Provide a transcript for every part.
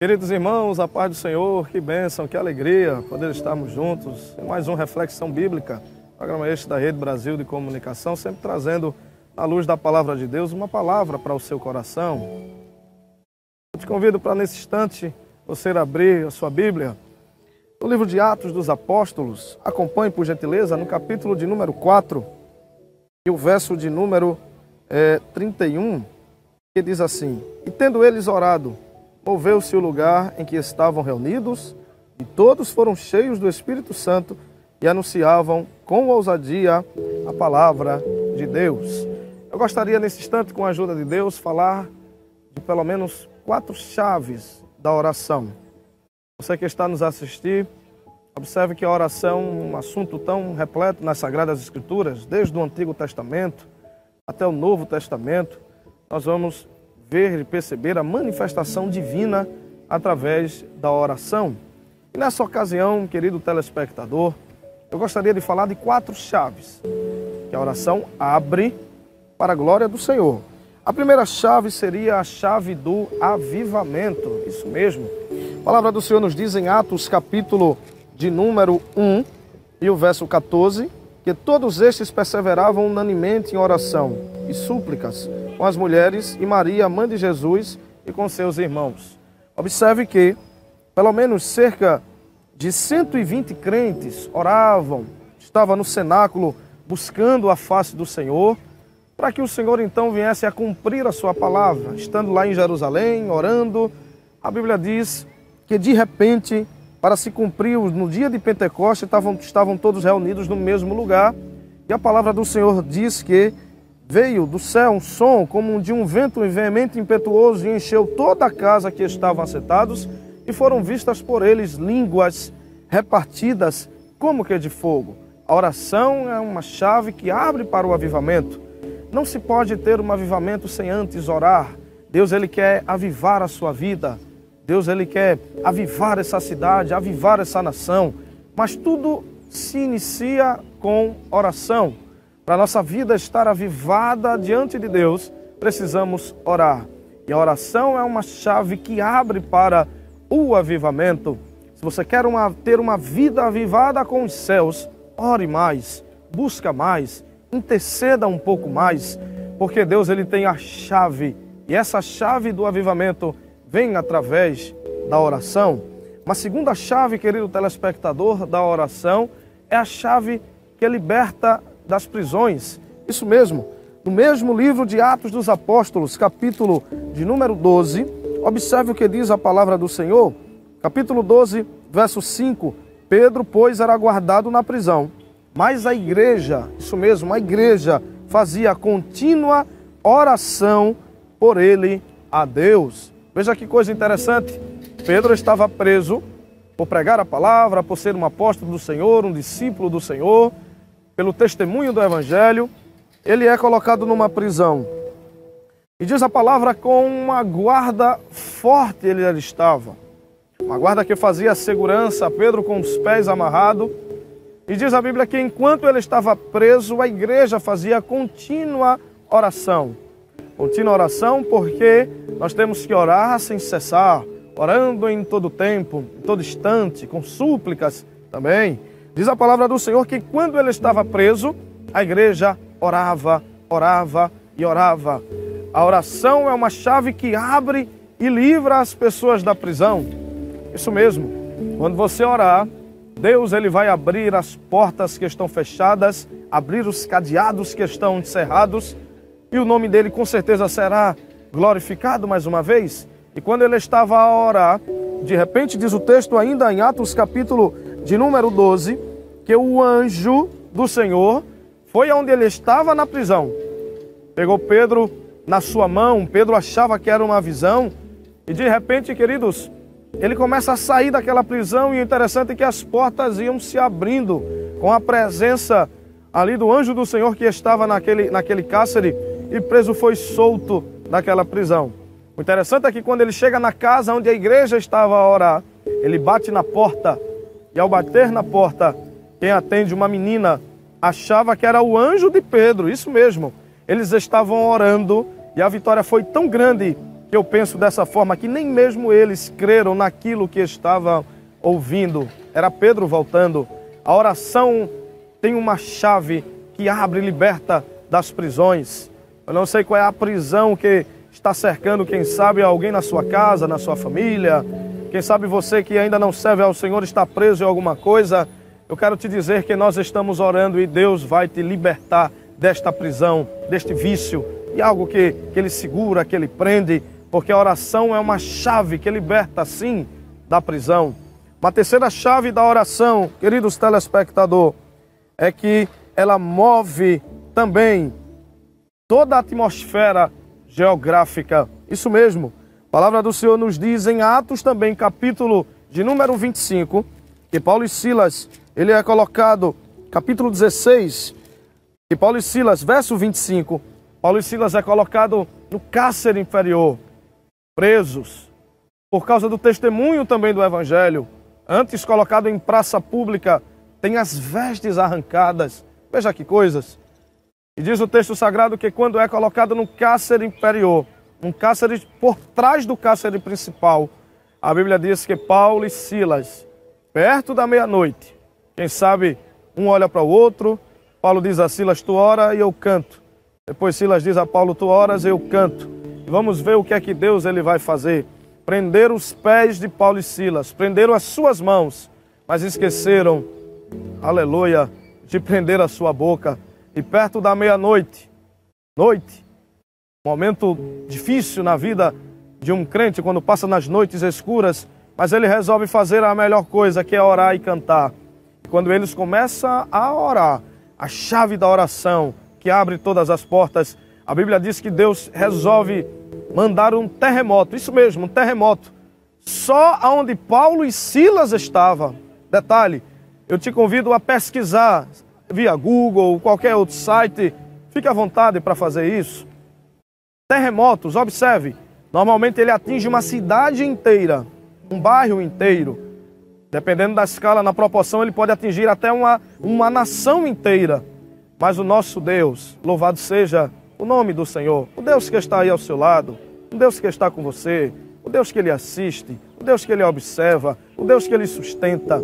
Queridos irmãos, a paz do Senhor, que bênção, que alegria poder estarmos juntos em mais uma reflexão bíblica, programa este da Rede Brasil de Comunicação, sempre trazendo, à luz da Palavra de Deus, uma palavra para o seu coração. Eu te convido para, nesse instante, você abrir a sua Bíblia no livro de Atos dos Apóstolos. Acompanhe, por gentileza, no capítulo de número 4 e o verso de número 31, que diz assim: E tendo eles orado, moveu-se o lugar em que estavam reunidos, e todos foram cheios do Espírito Santo e anunciavam com ousadia a palavra de Deus. Eu gostaria, nesse instante, com a ajuda de Deus, falar de pelo menos 4 chaves da oração. Você que está nos assistindo, observe que a oração é um assunto tão repleto nas Sagradas Escrituras, desde o Antigo Testamento até o Novo Testamento. Nós vamos ver e perceber a manifestação divina através da oração. E nessa ocasião, querido telespectador, eu gostaria de falar de 4 chaves que a oração abre para a glória do Senhor. A primeira chave seria a chave do avivamento, isso mesmo. A palavra do Senhor nos diz em Atos capítulo de número 1 e o verso 14, que todos estes perseveravam unanimemente em oração e súplicas com as mulheres e Maria, mãe de Jesus, e com seus irmãos. Observe que pelo menos cerca de 120 crentes oravam, estavam no cenáculo buscando a face do Senhor, para que o Senhor então viesse a cumprir a sua palavra. Estando lá em Jerusalém, orando, a Bíblia diz que de repente, para se cumprir no dia de Pentecostes, estavam todos reunidos no mesmo lugar, e a palavra do Senhor diz que veio do céu um som como de um vento veemente e impetuoso e encheu toda a casa que estavam assentados, e foram vistas por eles línguas repartidas como que de fogo. A oração é uma chave que abre para o avivamento. Não se pode ter um avivamento sem antes orar. Deus, Ele quer avivar a sua vida. Deus, Ele quer avivar essa cidade, avivar essa nação. Mas tudo se inicia com oração. Para a nossa vida estar avivada diante de Deus, precisamos orar. E a oração é uma chave que abre para o avivamento. Se você quer ter uma vida avivada com os céus, ore mais, busca mais, interceda um pouco mais, porque Deus, Ele tem a chave. E essa chave do avivamento vem através da oração. Uma segunda chave, querido telespectador, da oração é a chave que liberta das prisões. Isso mesmo, no mesmo livro de Atos dos Apóstolos, capítulo de número 12, observe o que diz a palavra do Senhor. Capítulo 12, verso 5, Pedro, pois, era guardado na prisão, mas a igreja, isso mesmo, a igreja fazia contínua oração por ele a Deus. Veja que coisa interessante, Pedro estava preso por pregar a palavra, por ser um apóstolo do Senhor, um discípulo do Senhor, pelo testemunho do Evangelho. Ele é colocado numa prisão. E diz a palavra, com uma guarda forte ele estava. Uma guarda que fazia segurança, Pedro com os pés amarrados. E diz a Bíblia que enquanto ele estava preso, a igreja fazia contínua oração. Contínua oração porque nós temos que orar sem cessar, orando em todo tempo, em todo instante, com súplicas também. Diz a palavra do Senhor que quando ele estava preso, a igreja orava, orava e orava. A oração é uma chave que abre e livra as pessoas da prisão. Isso mesmo, quando você orar, Deus, Ele vai abrir as portas que estão fechadas, abrir os cadeados que estão encerrados, e o nome dele com certeza será glorificado mais uma vez. E quando ele estava a orar, de repente diz o texto ainda em Atos capítulo de número 12, que o anjo do Senhor foi aonde ele estava na prisão. Pegou Pedro na sua mão, Pedro achava que era uma visão, e de repente, queridos, ele começa a sair daquela prisão, e o interessante é que as portas iam se abrindo com a presença ali do anjo do Senhor que estava naquele cárcere, e preso foi solto daquela prisão. O interessante é que quando ele chega na casa onde a igreja estava a orar, ele bate na porta, e ao bater na porta, quem atende, uma menina, achava que era o anjo de Pedro, isso mesmo. Eles estavam orando, e a vitória foi tão grande que eu penso dessa forma, que nem mesmo eles creram naquilo que estavam ouvindo. Era Pedro voltando. A oração tem uma chave que abre e liberta das prisões. Eu não sei qual é a prisão que está cercando, quem sabe alguém na sua casa, na sua família. Quem sabe você que ainda não serve ao Senhor está preso em alguma coisa. Eu quero te dizer que nós estamos orando e Deus vai te libertar desta prisão, deste vício, e algo que Ele segura, que Ele prende, porque a oração é uma chave que liberta, sim, da prisão. Uma terceira chave da oração, queridos telespectadores, é que ela move também toda a atmosfera geográfica. Isso mesmo. A palavra do Senhor nos diz em Atos também, capítulo de número 25, que Paulo e Silas, ele é colocado, capítulo 16, que Paulo e Silas, verso 25, Paulo e Silas é colocado no cárcere inferior, presos, por causa do testemunho também do Evangelho. Antes colocado em praça pública, tem as vestes arrancadas. Veja que coisas. E diz o texto sagrado que quando é colocado no cárcere inferior, um cárcere por trás do cárcere principal, a Bíblia diz que Paulo e Silas, perto da meia-noite, quem sabe um olha para o outro, Paulo diz a Silas, tu ora e eu canto. Depois Silas diz a Paulo, tu oras e eu canto. E vamos ver o que é que Deus ele vai fazer. Prenderam os pés de Paulo e Silas, prenderam as suas mãos, mas esqueceram, aleluia, de prender a sua boca. E perto da meia-noite, momento difícil na vida de um crente, quando passa nas noites escuras, mas ele resolve fazer a melhor coisa, que é orar e cantar. E quando eles começam a orar, a chave da oração, que abre todas as portas, a Bíblia diz que Deus resolve mandar um terremoto, isso mesmo, um terremoto, só aonde Paulo e Silas estavam. Detalhe, eu te convido a pesquisar via Google, qualquer outro site, fique à vontade para fazer isso. Terremotos, observe, normalmente ele atinge uma cidade inteira, um bairro inteiro. Dependendo da escala, na proporção, ele pode atingir até uma nação inteira. Mas o nosso Deus, louvado seja o nome do Senhor, o Deus que está aí ao seu lado, o Deus que está com você, o Deus que Ele assiste, o Deus que Ele observa, o Deus que Ele sustenta,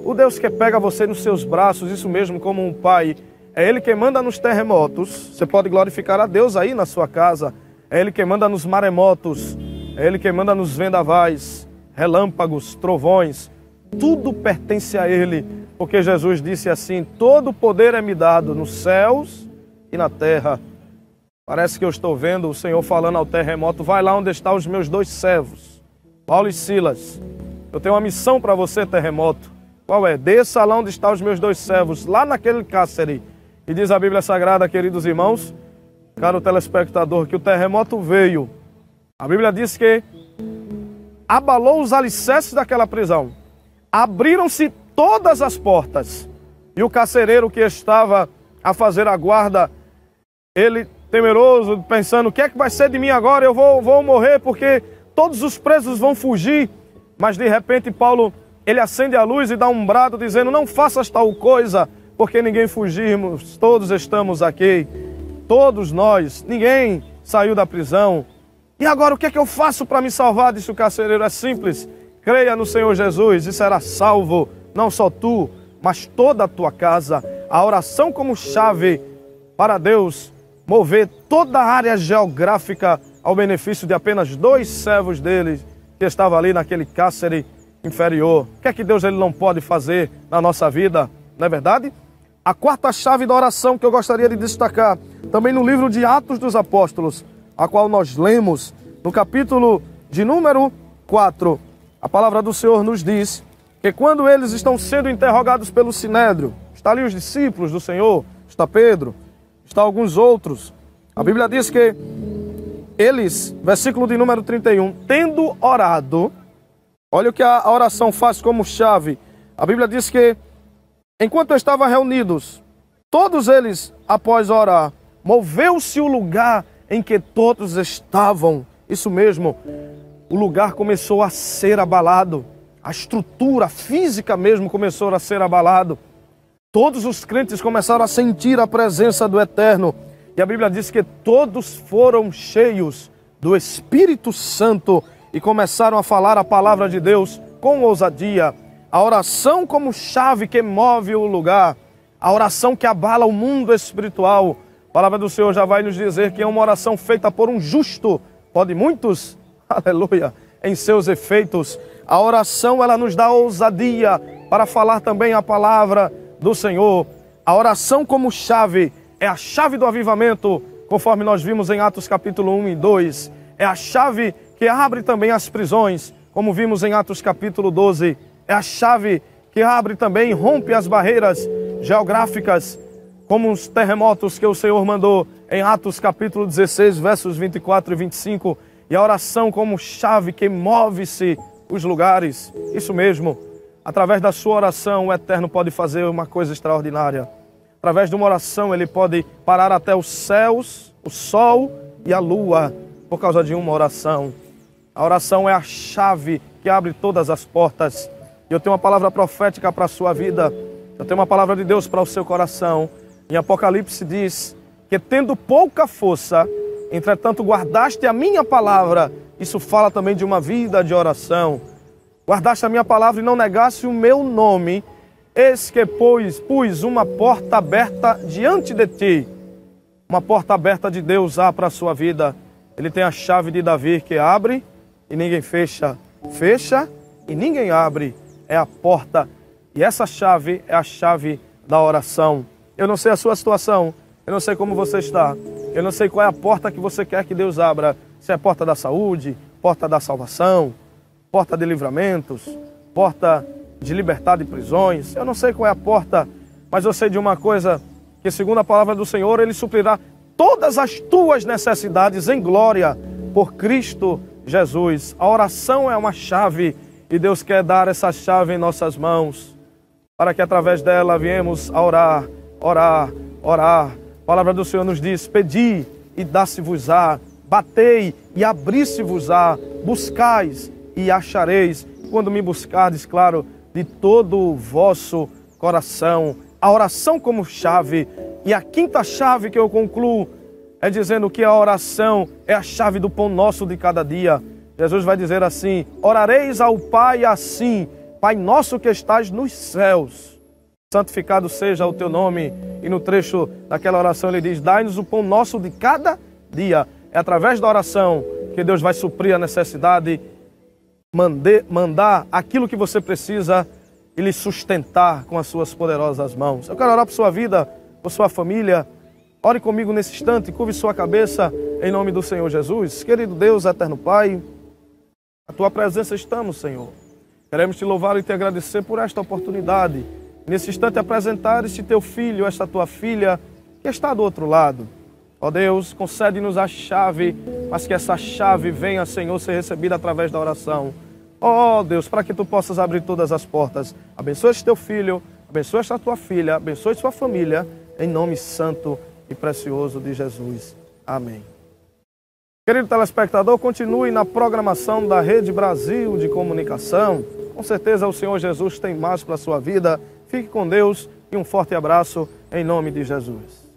o Deus que pega você nos seus braços, isso mesmo, como um pai. É Ele que manda nos terremotos. Você pode glorificar a Deus aí na sua casa. É Ele que manda nos maremotos, é Ele que manda nos vendavais, relâmpagos, trovões. Tudo pertence a Ele, porque Jesus disse assim, todo o poder é me dado nos céus e na terra. Parece que eu estou vendo o Senhor falando ao terremoto, vai lá onde estão os meus dois servos, Paulo e Silas. Eu tenho uma missão para você, terremoto. Qual é? Desça lá onde estão os meus dois servos, lá naquele cárcere. E diz a Bíblia Sagrada, queridos irmãos, caro telespectador, que o terremoto veio. A Bíblia diz que abalou os alicerces daquela prisão. Abriram-se todas as portas. E o carcereiro que estava a fazer a guarda, ele temeroso, pensando, o que é que vai ser de mim agora? Eu vou morrer porque todos os presos vão fugir. Mas de repente Paulo, ele acende a luz e dá um brado dizendo, não faças tal coisa, porque ninguém fugimos, todos estamos aqui. Todos nós, ninguém saiu da prisão. E agora o que é que eu faço para me salvar? Disse o carcereiro, é simples. Creia no Senhor Jesus e será salvo, não só tu, mas toda a tua casa. A oração como chave para Deus mover toda a área geográfica ao benefício de apenas dois servos dele que estavam ali naquele cárcere inferior. O que é que Deus ele não pode fazer na nossa vida, não é verdade? A quarta chave da oração que eu gostaria de destacar, também no livro de Atos dos Apóstolos, a qual nós lemos, no capítulo de número 4, a palavra do Senhor nos diz que quando eles estão sendo interrogados pelo Sinédrio, está ali os discípulos do Senhor, está Pedro, está alguns outros, a Bíblia diz que eles, versículo de número 31, tendo orado, olha o que a oração faz como chave, a Bíblia diz que enquanto estavam reunidos, todos eles, após orar, moveu-se o lugar em que todos estavam. Isso mesmo, o lugar começou a ser abalado. A estrutura física mesmo começou a ser abalado. Todos os crentes começaram a sentir a presença do Eterno. E a Bíblia diz que todos foram cheios do Espírito Santo e começaram a falar a palavra de Deus com ousadia. A oração como chave que move o lugar, a oração que abala o mundo espiritual. A palavra do Senhor já vai nos dizer que é uma oração feita por um justo, pode muitos, aleluia, em seus efeitos. A oração, ela nos dá ousadia para falar também a palavra do Senhor. A oração como chave é a chave do avivamento, conforme nós vimos em Atos capítulo 1 e 2. É a chave que abre também as prisões, como vimos em Atos capítulo 12. É a chave que abre também e rompe as barreiras geográficas, como os terremotos que o Senhor mandou em Atos capítulo 16, versos 24 e 25. E a oração como chave que move-se os lugares. Isso mesmo. Através da sua oração, o Eterno pode fazer uma coisa extraordinária. Através de uma oração, Ele pode parar até os céus, o sol e a lua, por causa de uma oração. A oração é a chave que abre todas as portas. E eu tenho uma palavra profética para a sua vida. Eu tenho uma palavra de Deus para o seu coração. Em Apocalipse diz que tendo pouca força, entretanto guardaste a minha palavra. Isso fala também de uma vida de oração. Guardaste a minha palavra e não negaste o meu nome. Eis que pus uma porta aberta diante de ti. Uma porta aberta de Deus há para a sua vida. Ele tem a chave de Davi que abre e ninguém fecha. Fecha e ninguém abre. É a porta. E essa chave é a chave da oração. Eu não sei a sua situação. Eu não sei como você está. Eu não sei qual é a porta que você quer que Deus abra. Se é a porta da saúde, porta da salvação, porta de livramentos, porta de libertar de prisões. Eu não sei qual é a porta, mas eu sei de uma coisa, que segundo a palavra do Senhor, Ele suprirá todas as tuas necessidades em glória por Cristo Jesus. A oração é uma chave e Deus quer dar essa chave em nossas mãos, para que através dela viemos a orar, orar, orar. A palavra do Senhor nos diz: pedi e dá-se-vos-á, batei e abri-se-vos-á, buscais e achareis, quando me buscardes, claro, de todo o vosso coração. A oração como chave. E a quinta chave que eu concluo é dizendo que a oração é a chave do pão nosso de cada dia. Jesus vai dizer assim: orareis ao Pai assim: Pai nosso que estás nos céus, santificado seja o teu nome. E no trecho daquela oração ele diz: dai-nos o pão nosso de cada dia. É através da oração que Deus vai suprir a necessidade, mandar aquilo que você precisa e lhe sustentar com as suas poderosas mãos. Eu quero orar por sua vida, por sua família. Ore comigo nesse instante, curve sua cabeça em nome do Senhor Jesus. Querido Deus, eterno Pai, a tua presença estamos, Senhor. Queremos te louvar e te agradecer por esta oportunidade. Nesse instante apresentar este teu filho, esta tua filha, que está do outro lado. Ó Deus, concede-nos a chave, mas que essa chave venha, Senhor, ser recebida através da oração. Ó Deus, para que tu possas abrir todas as portas. Abençoa este teu filho, abençoa esta tua filha, abençoe sua família, em nome santo e precioso de Jesus. Amém. Querido telespectador, continue na programação da Rede Brasil de Comunicação. Com certeza o Senhor Jesus tem mais para a sua vida. Fique com Deus e um forte abraço em nome de Jesus.